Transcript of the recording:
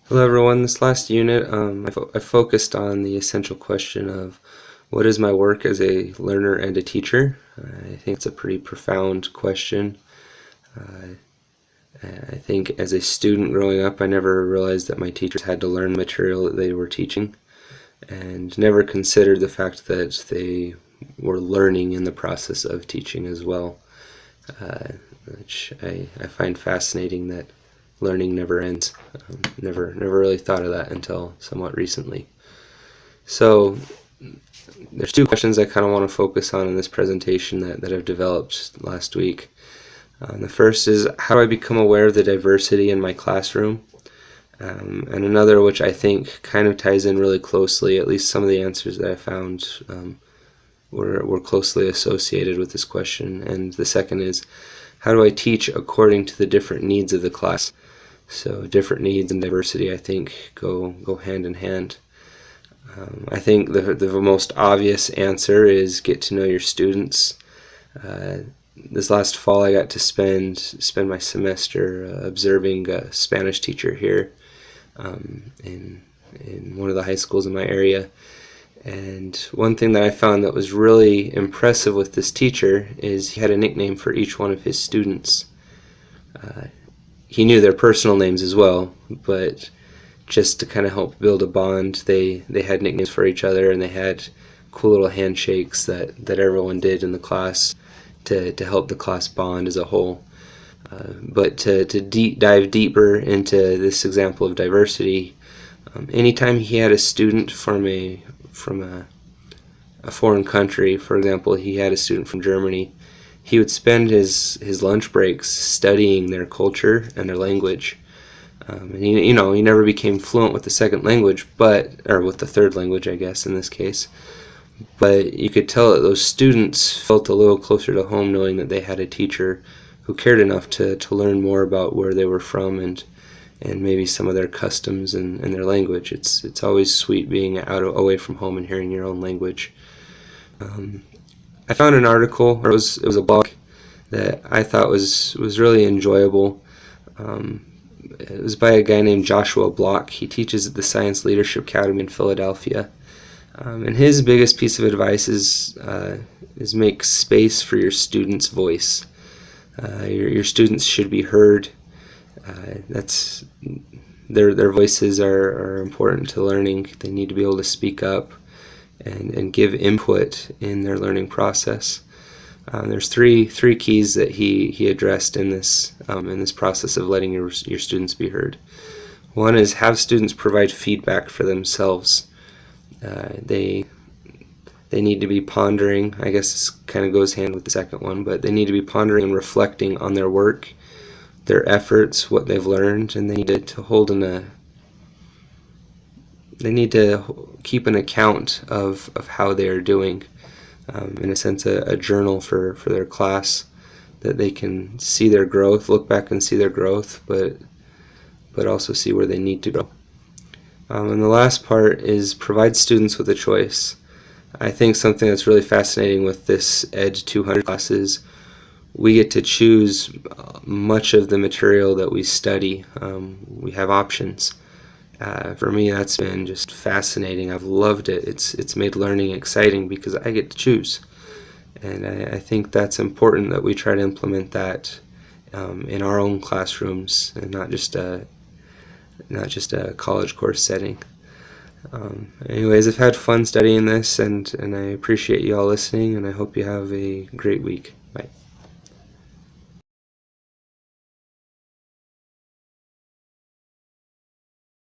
Hello everyone. This last unit, I focused on the essential question of what is my work as a learner and a teacher. I think it's a pretty profound question. Uh, I think as a student growing up, I never realized that my teachers had to learn the material that they were teaching, and never considered the fact that they were learning in the process of teaching as well, uh, which I find fascinating that learning never ends. Never really thought of that until somewhat recently. So there's two questions I kind of want to focus on in this presentation that I've developed last week. The first is, how do I become aware of the diversity in my classroom? And another, which I think kind of ties in really closely, at least some of the answers that I found were closely associated with this question. And the second is, how do I teach according to the different needs of the class? So different needs and diversity, I think, go hand in hand. I think the most obvious answer is get to know your students. Uh, this last fall, I got to spend my semester observing a Spanish teacher here in one of the high schools in my area. And one thing that I found that was really impressive with this teacher is he had a nickname for each one of his students. He knew their personal names as well, but just to kind of help build a bond, they had nicknames for each other, and they had cool little handshakes that everyone did in the class to help the class bond as a whole. But to dive deeper into this example of diversity, anytime he had a student from a foreign country, for example, he had a student from Germany, he would spend his lunch breaks studying their culture and their language. And he never became fluent with the second language, or with the third language, I guess, in this case. But you could tell that those students felt a little closer to home knowing that they had a teacher who cared enough to learn more about where they were from and maybe some of their customs and their language. It's always sweet being away from home and hearing your own language. I found an article, or it was a blog that I thought was really enjoyable. It was by a guy named Joshua Block. He teaches at the Science Leadership Academy in Philadelphia. And his biggest piece of advice is make space for your students' voice. Your students should be heard. That's their voices are important to learning. They need to be able to speak up and give input in their learning process. There's three keys that he addressed in this process of letting your students be heard. One is, have students provide feedback for themselves. They need to be pondering. I guess this kind of goes hand with the second one, but they need to be pondering and reflecting on their work, their efforts, what they've learned, and they need to keep an account of how they are doing. In a sense, a journal for their class, that they can see their growth, look back and see their growth, but also see where they need to go. And the last part is provide students with a choice. I think something that's really fascinating with this Ed 200 class is we get to choose much of the material that we study. We have options. For me, that's been just fascinating. I've loved it. It's made learning exciting because I get to choose, and I think that's important that we try to implement that in our own classrooms and not just a college course setting. Anyways, I've had fun studying this, and I appreciate you all listening, and I hope you have a great week. Bye.